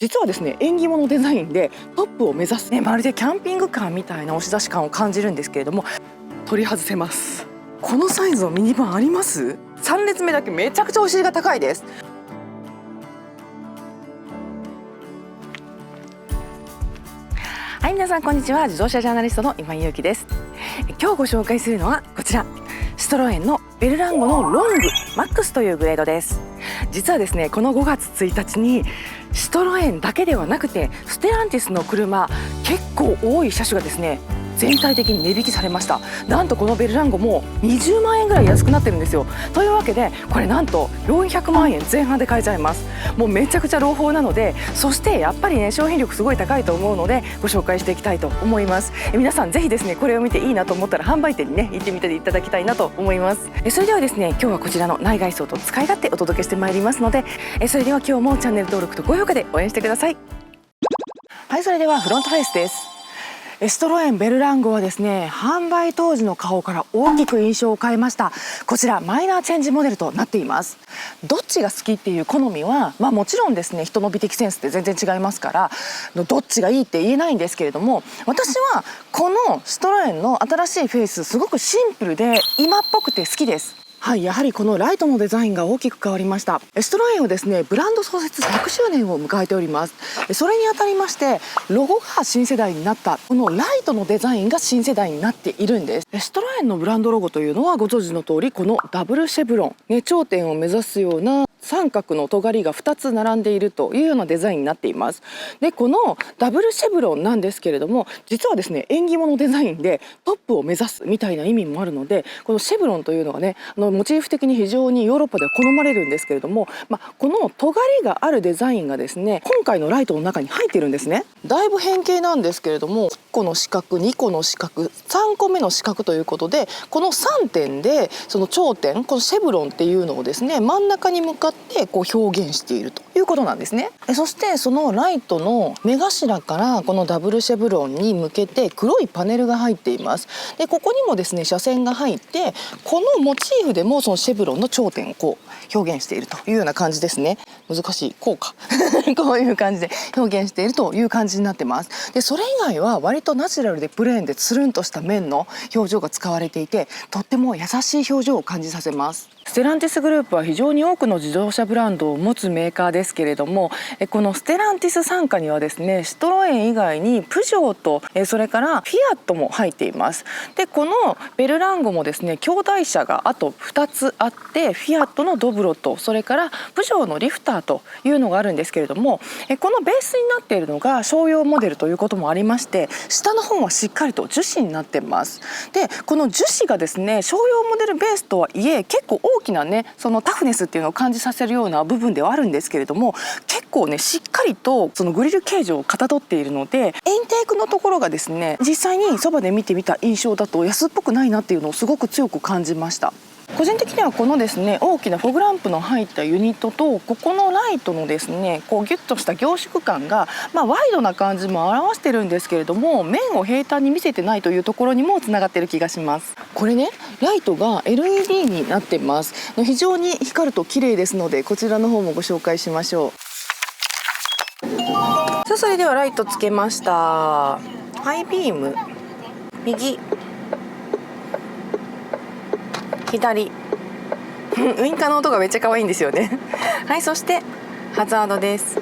実はですね、縁起物デザインでトップを目指す、まるでキャンピングカーみたいな押し出し感を感じるんですけれども、取り外せます。このサイズのミニバンあります？ 3 列目だけめちゃくちゃお尻が高いです。はい、皆さんこんにちは。自動車ジャーナリストの今井優希です。今日ご紹介するのはこちら、シトロエンのベルランゴのロングマックスというグレードです。実はですね、この5月1日にシトロエンだけではなくてステランティスの車結構多い車種がですね、全体的に値引きされました。なんとこのベルランゴも20万円ぐらい安くなってるんですよ。というわけでこれなんと400万円前半で買えちゃいます。もうめちゃくちゃ朗報なので、そしてやっぱりね、商品力すごい高いと思うのでご紹介していきたいと思います。皆さんぜひですね、これを見ていいなと思ったら販売店にね行ってみていただきたいなと思います。それではですね、今日はこちらの内外装と使い勝手お届けしてまいりますので、それでは今日もチャンネル登録と高評価で応援してください。はい、それではフロントフェイスです。シトロエンベルランゴはですね、販売当時の顔から大きく印象を変えました。こちらマイナーチェンジモデルとなっています。どっちが好きっていう好みは、もちろんですね、人の美的センスって全然違いますから、どっちがいいって言えないんですけれども、私はこのシトロエンの新しいフェイスすごくシンプルで今っぽくて好きです。はい、やはりこのライトのデザインが大きく変わりました。シトロエンはですね、ブランド創設100周年を迎えております。それにあたりましてロゴが新世代になった、このライトのデザインが新世代になっているんです。シトロエンのブランドロゴというのはご存知の通り、このダブルシェブロン、頂点を目指すような三角の尖りが2つ並んでいるというようなデザインになっています。で、このダブルシェブロンなんですけれども、実はですね、縁起物デザインでトップを目指すみたいな意味もあるので、このシェブロンというのがね、モチーフ的に非常にヨーロッパでは好まれるんですけれども、この尖りがあるデザインがですね、今回のライトの中に入っているんですね。だいぶ変形なんですけれども、1個の四角、2個の四角、3個目の四角ということで、この3点でその頂点、このシェブロンっていうのをですね、真ん中に向かってこう表現しているということなんですね。そしてそのライトの目頭からこのダブルシェブロンに向けて黒いパネルが入っています。で、ここにもですね、斜線が入って、このモチーフでもそのシェブロンの頂点をこう表現しているというような感じですね。難しい、こうかこういう感じで表現しているという感じになってます。で、それ以外は割とナチュラルでプレーンでつるんとした面の表情が使われていて、とっても優しい表情を感じさせます。ステランティスグループは非常に多くの自動車ブランドを持つメーカーですけれども、このステランティス傘下にはですね、シトロエン以外にプジョーとそれからフィアットも入っています。で、このベルランゴもですね、兄弟車があと2つあって、フィアットのドブロとそれからプジョーのリフターというのがあるんですけれども、このベースになっているのが商用モデルということもありまして、下の方はしっかりと樹脂になっています。で、この樹脂がですね、商用モデルベースとはいえ結構大きなね、そのタフネスっていうのを感じさせるような部分ではあるんですけれども、結構ね、しっかりとそのグリル形状をかたどっているので、インテークのところがですね、実際にそばで見てみた印象だと安っぽくないなっていうのをすごく強く感じました。個人的にはこのですね、大きなフォグランプの入ったユニットと、ここのライトのですね、こうギュッとした凝縮感が、ワイドな感じも表してるんですけれども、面を平坦に見せてないというところにもつながってる気がします。これね、ライトが LED になってます。非常に光ると綺麗ですので、こちらの方もご紹介しましょう。さあ、それではライトつけました。ハイビーム、右、左ウインカーの音がめっちゃ可愛いんですよねはい、そしてハザードです。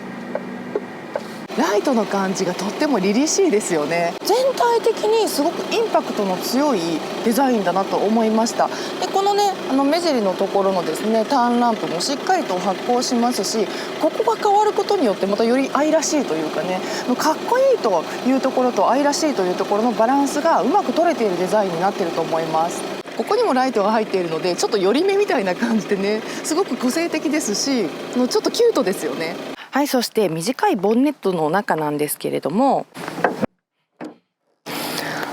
ライトの感じがとっても凛々しいですよね。全体的にすごくインパクトの強いデザインだなと思いました。で、このね、目尻のところのですね、ターンランプもしっかりと発光しますし、ここが変わることによってまたより愛らしいというかね、かっこいいというところと愛らしいというところのバランスがうまく取れているデザインになっていると思います。ここにもライトが入っているので、ちょっと寄り目みたいな感じでね、すごく個性的ですし、ちょっとキュートですよね。はい、そして短いボンネットの中なんですけれども、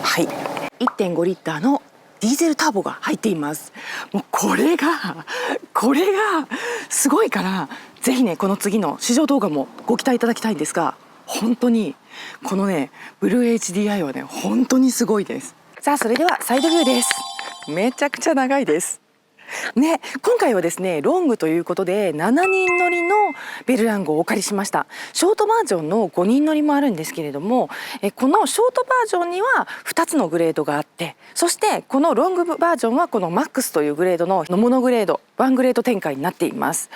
はい、1.5 リッターのディーゼルターボが入っています。もうこれがすごいから、ぜひね、この次の試乗動画もご期待いただきたいんですが、本当にこのね、ブルー HDI はね、本当にすごいです。さあ、それではサイドビューです。めちゃくちゃ長いです。ね、今回はですねロングということで7人乗りのベルランゴをお借りしました。ショートバージョンの5人乗りもあるんですけれども、このショートバージョンには2つのグレードがあって、そしてこのロングバージョンはこのマックスというグレードのモノグレード1グレード展開になっています。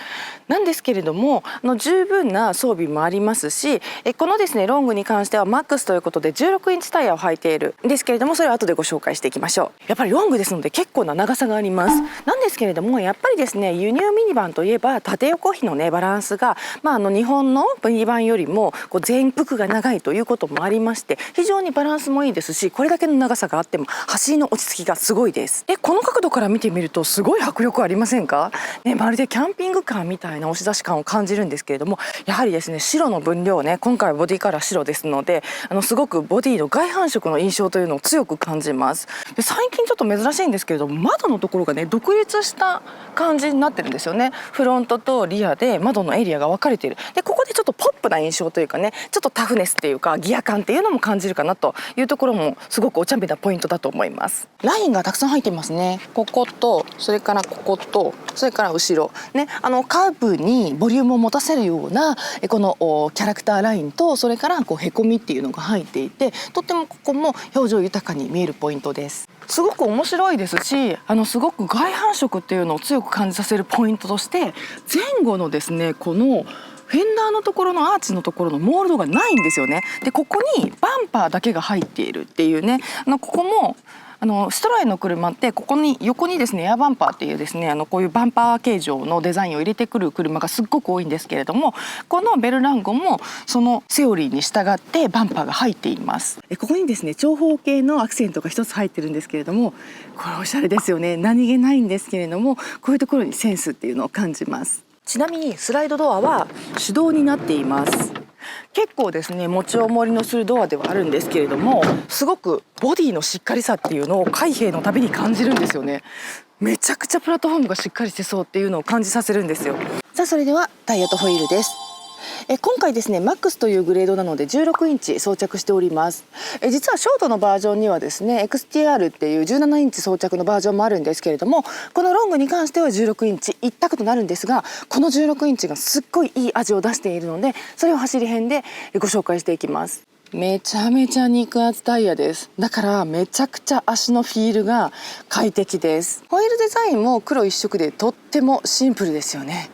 なんですけれども十分な装備もありますし、このですねロングに関してはマックスということで16インチタイヤを履いているんですけれども、それは後でご紹介していきましょう。やっぱりロングですので結構な長さがあります。なんですけれどもやっぱりですね輸入ミニバンといえば縦横比のねバランスが、日本のミニバンよりも前幅が長いということもありまして、非常にバランスもいいですし、これだけの長さがあっても走りの落ち着きがすごいです。この角度から見てみるとすごい迫力ありませんか、まるでキャンピングカーみたいな押し出し感を感じるんですけれども、やはりですね白の分量ね、今回はボディカラー白ですので、すごくボディの外反色の印象というのを強く感じます。で最近ちょっと珍しいんですけれども、窓のところがね独立した感じになってるんですよね。フロントとリアで窓のエリアが分かれている。でここでちょっとポップな印象というかね、ちょっとタフネスっていうかギア感っていうのも感じるかなというところもすごくお茶目なポイントだと思います。ラインがたくさん入ってますね。こことそれからこことそれから後ろね、カーブにボリュームを持たせるようなこのキャラクターラインと、それからへこみっていうのが入っていて、とってもここも表情豊かに見えるポイントです。すごく面白いですし、すごく外反色っていうのを強く感じさせるポイントとして、前後のですねこのフェンダーのところのアーチのところのモールドがないんですよね。でここにバンパーだけが入っているっていうね、ここもストロエの車ってここに横にですねエアバンパーっていうですねこういうバンパー形状のデザインを入れてくる車がすっごく多いんですけれども、このベルランゴもそのセオリーに従ってバンパーが入っています。ここにですね長方形のアクセントが一つ入ってるんですけれども、これおしゃれですよね。何気ないんですけれども、こういうところにセンスっていうのを感じます。ちなみにスライドドアは手動になっています。結構ですね持ち重りのするドアではあるんですけれども、すごくボディのしっかりさっていうのを開閉のたびに感じるんですよね。めちゃくちゃプラットフォームがしっかりしてそうっていうのを感じさせるんですよ。さあそれではタイヤとホイールです。今回ですねマックスというグレードなので16インチ装着しております。実はショートのバージョンにはですね XTR っていう17インチ装着のバージョンもあるんですけれども、このロングに関しては16インチ一択となるんですが、この16インチがすっごいいい味を出しているので、それを走り編でご紹介していきます。めちゃめちゃ肉厚タイヤです。だからめちゃくちゃ足のフィールが快適です。ホイールデザインも黒一色でとってもシンプルですよね。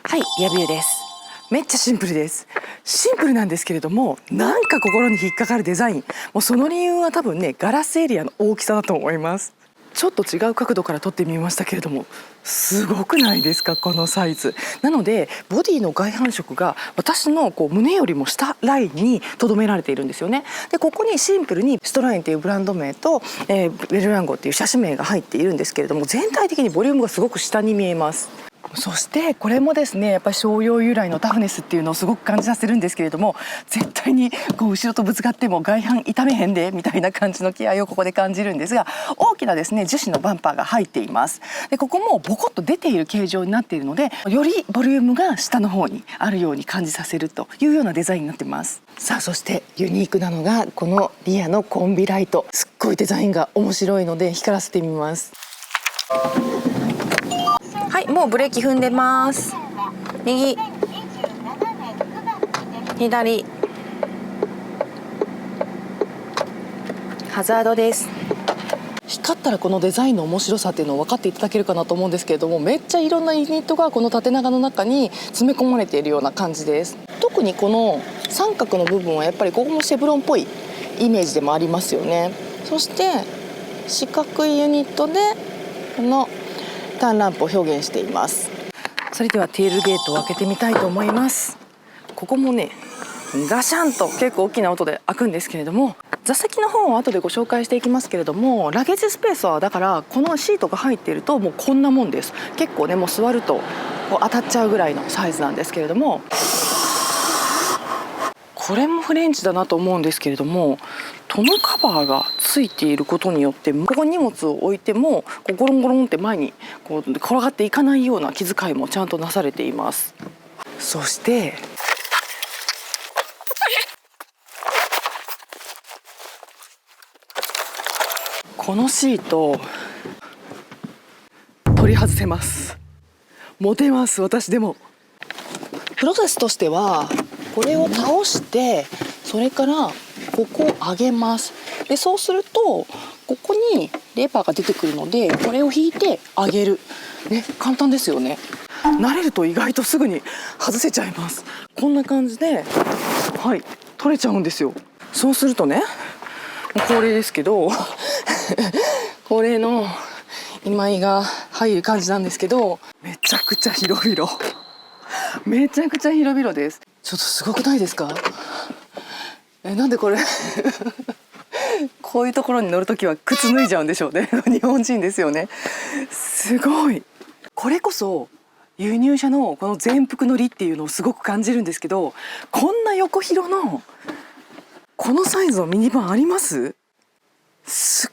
はい、リアビューです。めっちゃシンプルです。シンプルなんですけれども、なんか心に引っかかるデザイン。もうその理由は多分ねガラスエリアの大きさだと思います。ちょっと違う角度から撮ってみましたけれども、すごくないですかこのサイズ。なのでボディの外反色が私の胸よりも下ラインに留められているんですよね。でここにシンプルにストラインっていうブランド名と、ベルランゴっていう車種名が入っているんですけれども、全体的にボリュームがすごく下に見えます。そしてこれもですねやっぱり商用由来のタフネスっていうのをすごく感じさせるんですけれども、絶対に後ろとぶつかっても外反痛めへんでみたいな感じの気合をここで感じるんですが、大きなですね樹脂のバンパーが入っています。でここもボコッと出ている形状になっているので、よりボリュームが下の方にあるように感じさせるというようなデザインになってます。さあそしてユニークなのがこのリアのコンビライト、すっごいデザインが面白いので光らせてみます。はい、もうブレーキ踏んでます。右、左、ハザードです。光ったらこのデザインの面白さっていうのを分かっていただけるかなと思うんですけれども、めっちゃいろんなユニットがこの縦長の中に詰め込まれているような感じです。特にこの三角の部分はやっぱりここもシェブロンっぽいイメージでもありますよね。そして四角いユニットでこのターンランプを表現しています。それではテールゲートを開けてみたいと思います。ここもねガシャンと結構大きな音で開くんですけれども、座席の方は後でご紹介していきますけれども、ラゲージスペースはだからこのシートが入っているともうこんなもんです。結構ねもう座るとこう当たっちゃうぐらいのサイズなんですけれども、これもフレンチだなと思うんですけれども、トムカバーがついていることによってここに荷物を置いてもこうゴロンゴロンって前にこう転がっていかないような気遣いもちゃんとなされています。そしてこのシート取り外せます。持てます。私でもプロセスとしてはこれを倒して、それからここを上げます。でそうするとここにレバーが出てくるので、これを引いて上げるね、簡単ですよね。慣れると意外とすぐに外せちゃいます。こんな感じではい取れちゃうんですよ。そうするとね、恒例ですけど恒例の今井が入る感じなんですけど、めちゃくちゃ広々めちゃくちゃ広々です。ちょっとすごくないですか？なんでこれこういうところに乗るときは靴脱いじゃうんでしょうね日本人ですよね。すごい。これこそ輸入車のこの全幅乗りっていうのをすごく感じるんですけど、こんな横広のこのサイズのミニバンあります？すっ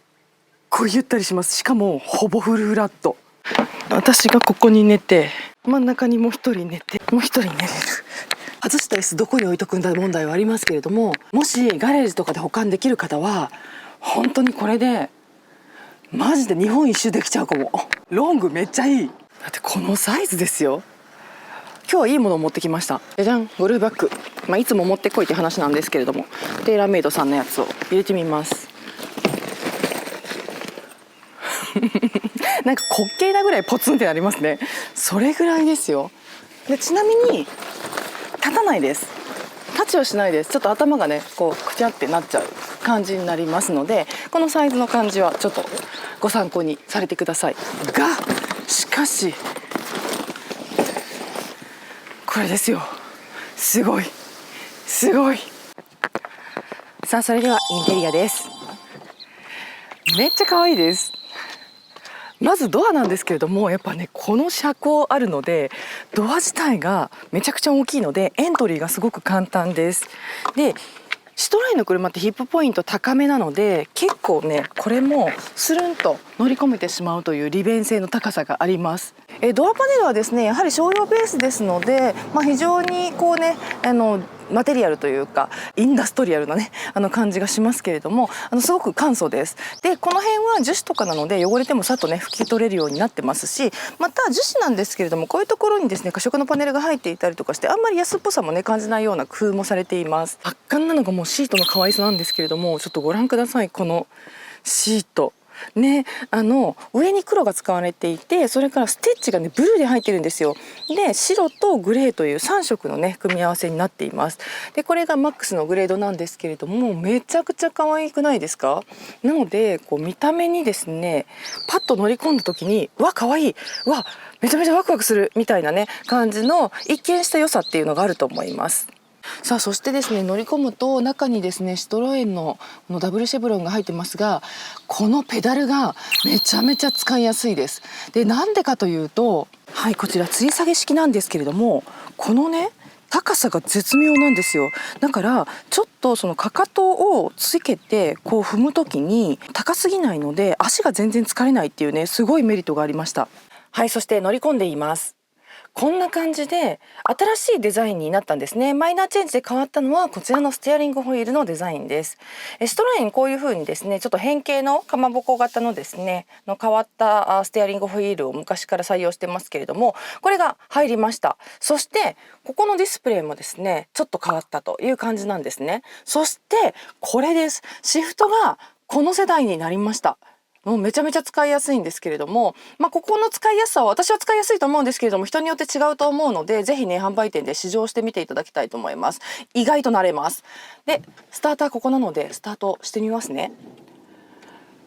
ごいゆったりします。しかもほぼフルフラット。私がここに寝て、真ん中にもう一人寝て、もう一人寝れる。外した椅子どこに置いとくんだ問題はありますけれども、もしガレージとかで保管できる方は本当にこれでマジで日本一周できちゃうかも。ロングめっちゃいい。だってこのサイズですよ。今日はいいものを持ってきました。じゃじゃん、ゴルフバッグ。いつも持ってこいって話なんですけれども、テーラーメイドさんのやつを入れてみますなんか滑稽なぐらいポツンってなりますね。それぐらいですよ。でちなみに立たないです。立ちはしないです。ちょっと頭がねこうくちゃってなっちゃう感じになりますので、このサイズの感じはちょっとご参考にされてください。がしかしこれですよ。すごいすごい。さあそれではインテリアです。めっちゃ可愛いです。まずドアなんですけれども、やっぱねこの車高あるのでドア自体がめちゃくちゃ大きいのでエントリーがすごく簡単です。でシトロエンの車ってヒップポイント高めなので、結構ねこれもスルンと乗り込めてしまうという利便性の高さがあります。ドアパネルはですねやはり商用ベースですので、非常にこうねマテリアルというかインダストリアルなね感じがしますけれども、すごく簡素です。でこの辺は樹脂とかなので汚れてもさっとね拭き取れるようになってますし、また樹脂なんですけれども、こういうところにですね可色のパネルが入っていたりとかして、あんまり安っぽさもね感じないような工夫もされています。圧巻なのがもうシートの可愛さなんですけれども、ちょっとご覧ください。このシートね、上に黒が使われていて、それからステッチがねブルーで入ってるんですよ。で白とグレーという3色のね組み合わせになっています。でこれがマックスのグレードなんですけれども、めちゃくちゃ可愛くないですか？なのでこう見た目にですねパッと乗り込んだ時にわ可愛い、わめちゃめちゃワクワクするみたいなね感じの一見した良さっていうのがあると思います。さあそしてですね乗り込むと中にですねシトロエンのダブルシェブロンが入ってますが、このペダルがめちゃめちゃ使いやすいです。でなんでかというと、はいこちら吊り下げ式なんですけれども、このね高さが絶妙なんですよ。だからちょっとそのかかとをつけてこう踏む時に高すぎないので足が全然疲れないっていうねすごいメリットがありました。はい、そして乗り込んでいます。こんな感じで新しいデザインになったんですね。マイナーチェンジで変わったのはこちらのステアリングホイールのデザインです。シトロエンこういう風にですねちょっと変形のかまぼこ型のですね変わったステアリングホイールを昔から採用してますけれども、これが入りました。そしてここのディスプレイもですねちょっと変わったという感じなんですね。そしてこれです。シフトがこの世代になりました。もうめちゃめちゃ使いやすいんですけれども、ここの使いやすさは私は使いやすいと思うんですけれども、人によって違うと思うので、ぜひね販売店で試乗してみていただきたいと思います。意外と慣れます。でスターターここなのでスタートしてみますね。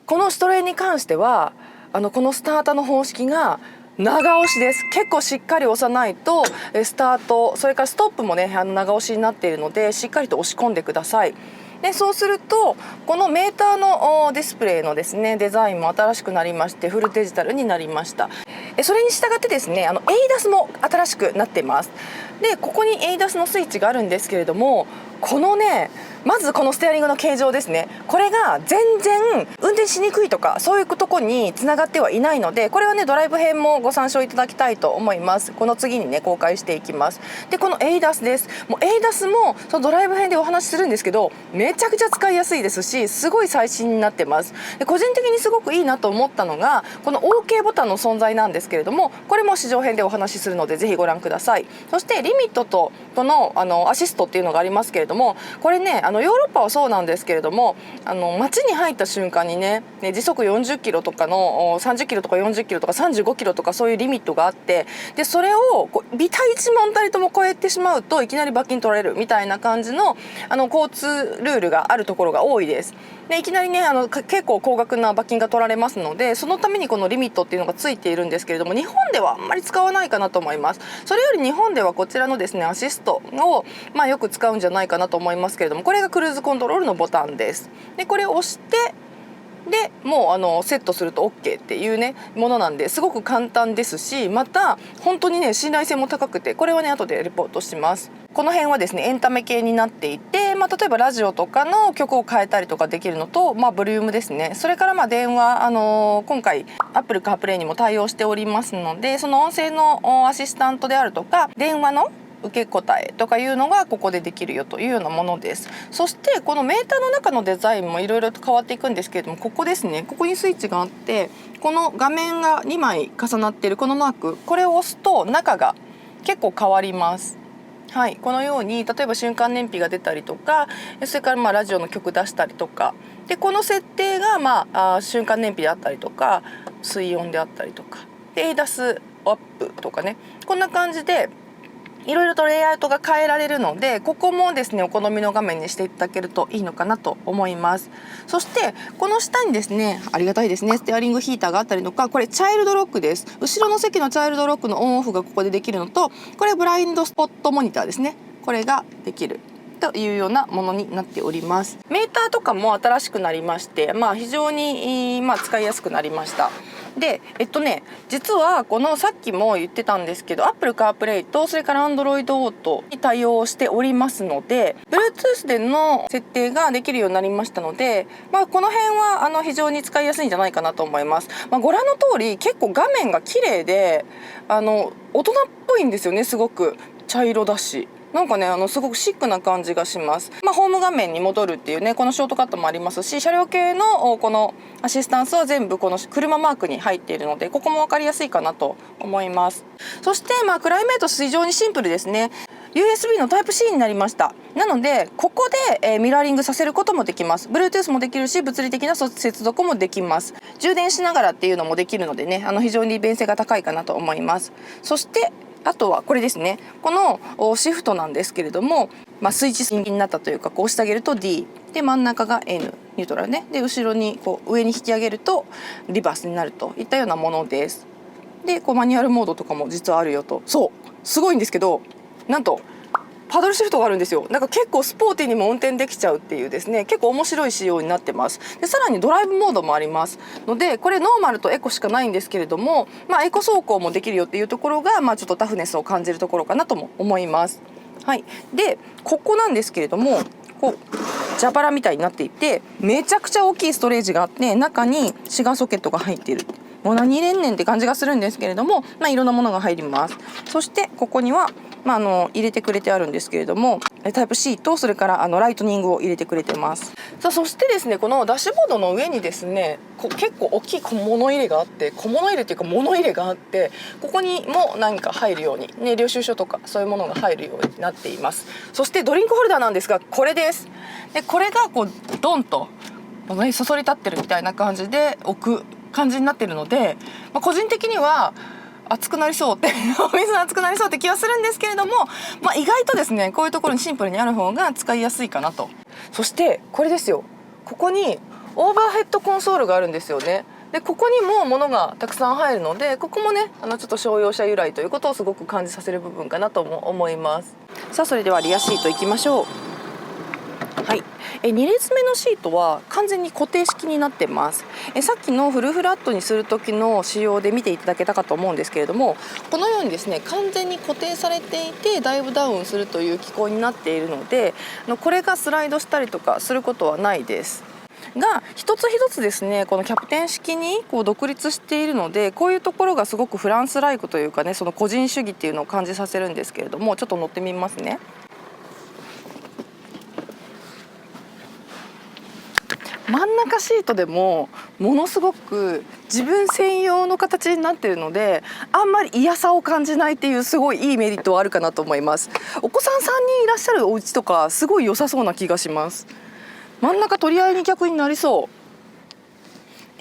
このシトロエンに関してはこのスターターの方式が長押しです。結構しっかり押さないとスタート、それからストップもね長押しになっているのでしっかりと押し込んでください。でそうするとこのメーターのディスプレイのですねデザインも新しくなりましてフルデジタルになりました。それに従ってですねADAS も新しくなっています。でここに ADAS のスイッチがあるんですけれども、このねまずこのステアリングの形状ですね。これが全然運転しにくいとかそういうとこにつながってはいないので、これはねドライブ編もご参照いただきたいと思います。この次にね公開していきます。でこの ADAS です。もう ADAS もそのドライブ編でお話しするんですけど、めちゃくちゃ使いやすいですし、すごい最新になってます。で個人的にすごくいいなと思ったのがこの OK ボタンの存在なんですけれども、これも試乗編でお話しするのでぜひご覧ください。そしてリミットとこのアシストっていうのがありますけれども、これねヨーロッパはそうなんですけれども、街に入った瞬間にね時速40キロとかの30キロとか40キロとか35キロとかそういうリミットがあって、でそれを微体1万たりとも超えてしまうといきなり罰金取られるみたいな感じの交通ルールがあるところが多いです。でいきなりね結構高額な罰金が取られますので、そのためにこのリミットっていうのがついているんですけれども、日本ではあんまり使わないかなと思います。それより日本ではこちらのですねアシストをよく使うんじゃないかなと思いますけれども、これがクルーズコントロールのボタンです。でこれを押してでもうセットすると OK っていうねものなんで、すごく簡単ですし、また本当にね信頼性も高くて、これはね後でレポートします。この辺はですねエンタメ系になっていて、例えばラジオとかの曲を変えたりとかできるのと、ボリュームですね。それから電話今回 Apple CarPlay にも対応しておりますので、その音声のアシスタントであるとか電話の受け答えとかいうのがここでできるよというようなものです。そしてこのメーターの中のデザインもいろいろと変わっていくんですけれども、ここですね、ここにスイッチがあって、この画面が2枚重なっているこのマーク、これを押すと中が結構変わります。はい、このように例えば瞬間燃費が出たりとか、それからラジオの曲出したりとかで、この設定が瞬間燃費であったりとか水温であったりとかで ADAS アップとかね、こんな感じでいろいろとレイアウトが変えられるので、ここもですねお好みの画面にしていただけるといいのかなと思います。そしてこの下にですね、ありがたいですね、ステアリングヒーターがあったりとか、これチャイルドロックです。後ろの席のチャイルドロックのオンオフがここでできるのと、これブラインドスポットモニターですね、これができるというようなものになっております。メーターとかも新しくなりまして、非常に使いやすくなりました。で実はこのさっきも言ってたんですけど Apple CarPlay とそれから Android Auto に対応しておりますので、 Bluetooth での設定ができるようになりましたので、この辺は非常に使いやすいんじゃないかなと思います。ご覧の通り結構画面が綺麗で大人っぽいんですよね。すごく茶色だしなんかねすごくシックな感じがします。ホーム画面に戻るっていうねこのショートカットもありますし、車両系のこのアシスタンスは全部この車マークに入っているので、ここも分かりやすいかなと思います。そしてクライメート非常にシンプルですね。 USB のタイプ C になりました。なのでここで、ミラーリングさせることもできます。 Bluetooth もできるし物理的な接続もできます。充電しながらっていうのもできるのでね非常に利便性が高いかなと思います。そしてあとはこれですね、このシフトなんですけれども、スイッチ式になったというか、押してあげると D で真ん中が N ニュートラルね、で後ろに上に引き上げるとリバースになるといったようなものです。でマニュアルモードとかも実はあるよと。そうすごいんですけど、なんとパドルシフトがあるんですよ。結構スポーティーにも運転できちゃうっていうですね、結構面白い仕様になってます。でさらにドライブモードもありますので、これノーマルとエコしかないんですけれども、エコ走行もできるよっていうところが、ちょっとタフネスを感じるところかなとも思います。はい、でここなんですけれども、蛇腹みたいになっていて、めちゃくちゃ大きいストレージがあって、中にシガーソケットが入っている。もう何入れんねんって感じがするんですけれども、いろんなものが入ります。そしてここには入れてくれてあるんですけれども、タイプ C とそれからライトニングを入れてくれてます。そしてですね、このダッシュボードの上にですね結構大きい小物入れがあって、小物入れっていうか物入れがあって、ここにも何か入るようにね、領収書とかそういうものが入るようになっています。そしてドリンクホルダーなんですが、これです。でこれがドンとそそり立ってるみたいな感じで置く感じになってるので、個人的には熱くなりそうってお水熱くなりそうって気はするんですけれども、意外とですねこういうところにシンプルにある方が使いやすいかなと。そしてこれですよ、ここにオーバーヘッドコンソールがあるんですよね。でここにも物がたくさん入るので、ここもねちょっと商用車由来ということをすごく感じさせる部分かなとも思います。さあそれではリアシートいきましょう。はい、2列目のシートは完全に固定式になってます。さっきのフルフラットにする時の仕様で見ていただけたかと思うんですけれども、このようにですね完全に固定されていてダイブダウンするという機構になっているので、これがスライドしたりとかすることはないですが、一つ一つですねこのキャプテン式にこう独立しているので、こういうところがすごくフランスライクというかね、その個人主義っていうのを感じさせるんですけれども、ちょっと乗ってみますね。真ん中シートでもものすごく自分専用の形になっているので、あんまり嫌さを感じないっていうすごいいいメリットはあるかなと思います。お子さん3人いらっしゃるお家とかすごい良さそうな気がします。真ん中取り合いに逆になりそ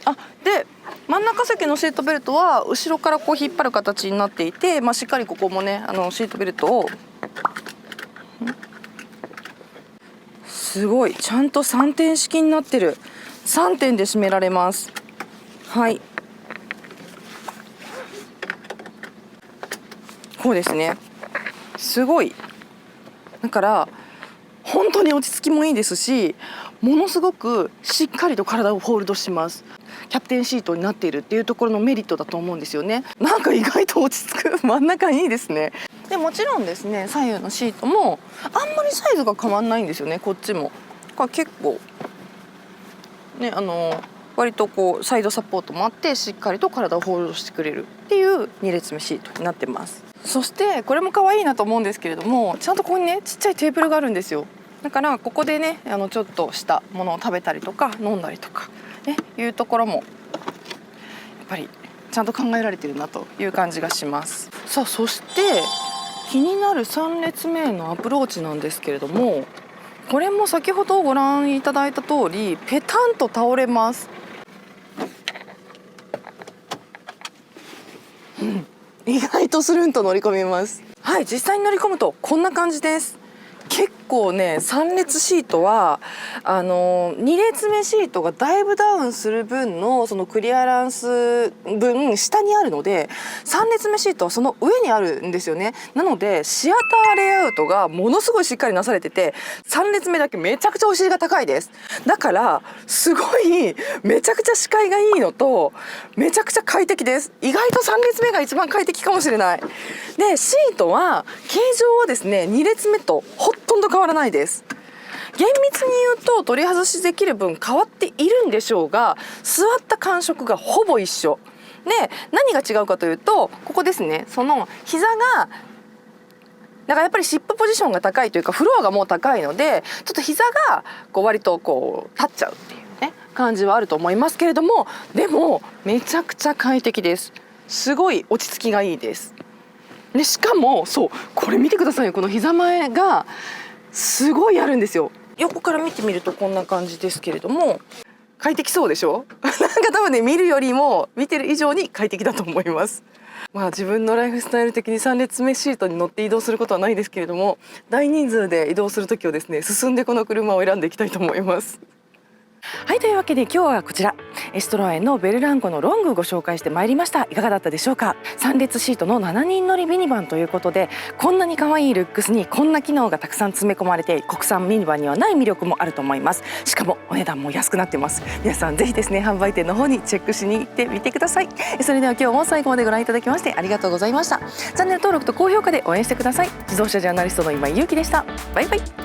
う。で真ん中席のシートベルトは後ろからこう引っ張る形になっていて、しっかりここもねシートベルトをすごいちゃんと3点式になってる。3点で締められます。はい、こうですね。すごいだから本当に落ち着きもいいですし、ものすごくしっかりと体をホールドします。キャプテンシートになっているっていうところのメリットだと思うんですよね。なんか意外と落ち着く真ん中いいですね。でもちろんですね左右のシートもあんまりサイズが変わんないんですよね。こっちも結構ね割とこうサイドサポートもあってしっかりと体をホールドしてくれるっていう2列目シートになってます。そしてこれも可愛いなと思うんですけれども、ちゃんとここにねちっちゃいテーブルがあるんですよ。だからここでねちょっとしたものを食べたりとか飲んだりとかねいうところもやっぱりちゃんと考えられてるなという感じがします。さあそして気になる3列目のアプローチなんですけれども、これも先ほどご覧いただいた通りペタンと倒れます。意外とスルンと乗り込みます。はい、実際に乗り込むとこんな感じです。結構ね3列シートは2列目シートがだいぶダウンする分のそのクリアランス分下にあるので、3列目シートはその上にあるんですよね。なのでシアターレイアウトがものすごいしっかりなされてて、3列目だけめちゃくちゃお尻が高いです。だからすごいめちゃくちゃ視界がいいのとめちゃくちゃ快適です。意外と3列目が一番快適かもしれない。でシートは形状はですね2列目とほとんど変わらないです。厳密に言うと取り外しできる分変わっているんでしょうが、座った感触がほぼ一緒で、何が違うかというとここですね。その膝がだからやっぱりシップポジションが高いというかフロアがもう高いので、ちょっと膝がこう割とこう立っちゃうっていうね感じはあると思いますけれども、でもめちゃくちゃ快適です。すごい落ち着きがいいです。でしかもそうこれ見てくださいよ。この膝前がすごいあるんですよ。横から見てみるとこんな感じですけれども、快適そうでしょなんか多分ね見るよりも見てる以上に快適だと思います。自分のライフスタイル的に3列目シートに乗って移動することはないですけれども、大人数で移動する時はですね進んでこの車を選んでいきたいと思います。はい、というわけで今日はこちらシトロエンのベルランゴのロングご紹介してまいりました。いかがだったでしょうか。3列シートの7人乗りミニバンということで、こんなに可愛いルックスにこんな機能がたくさん詰め込まれて、国産ミニバンにはない魅力もあると思います。しかもお値段も安くなってます。皆さんぜひですね販売店の方にチェックしに行ってみてください。それでは今日も最後までご覧いただきましてありがとうございました。チャンネル登録と高評価で応援してください。自動車ジャーナリストの今井優希でした。バイバイ。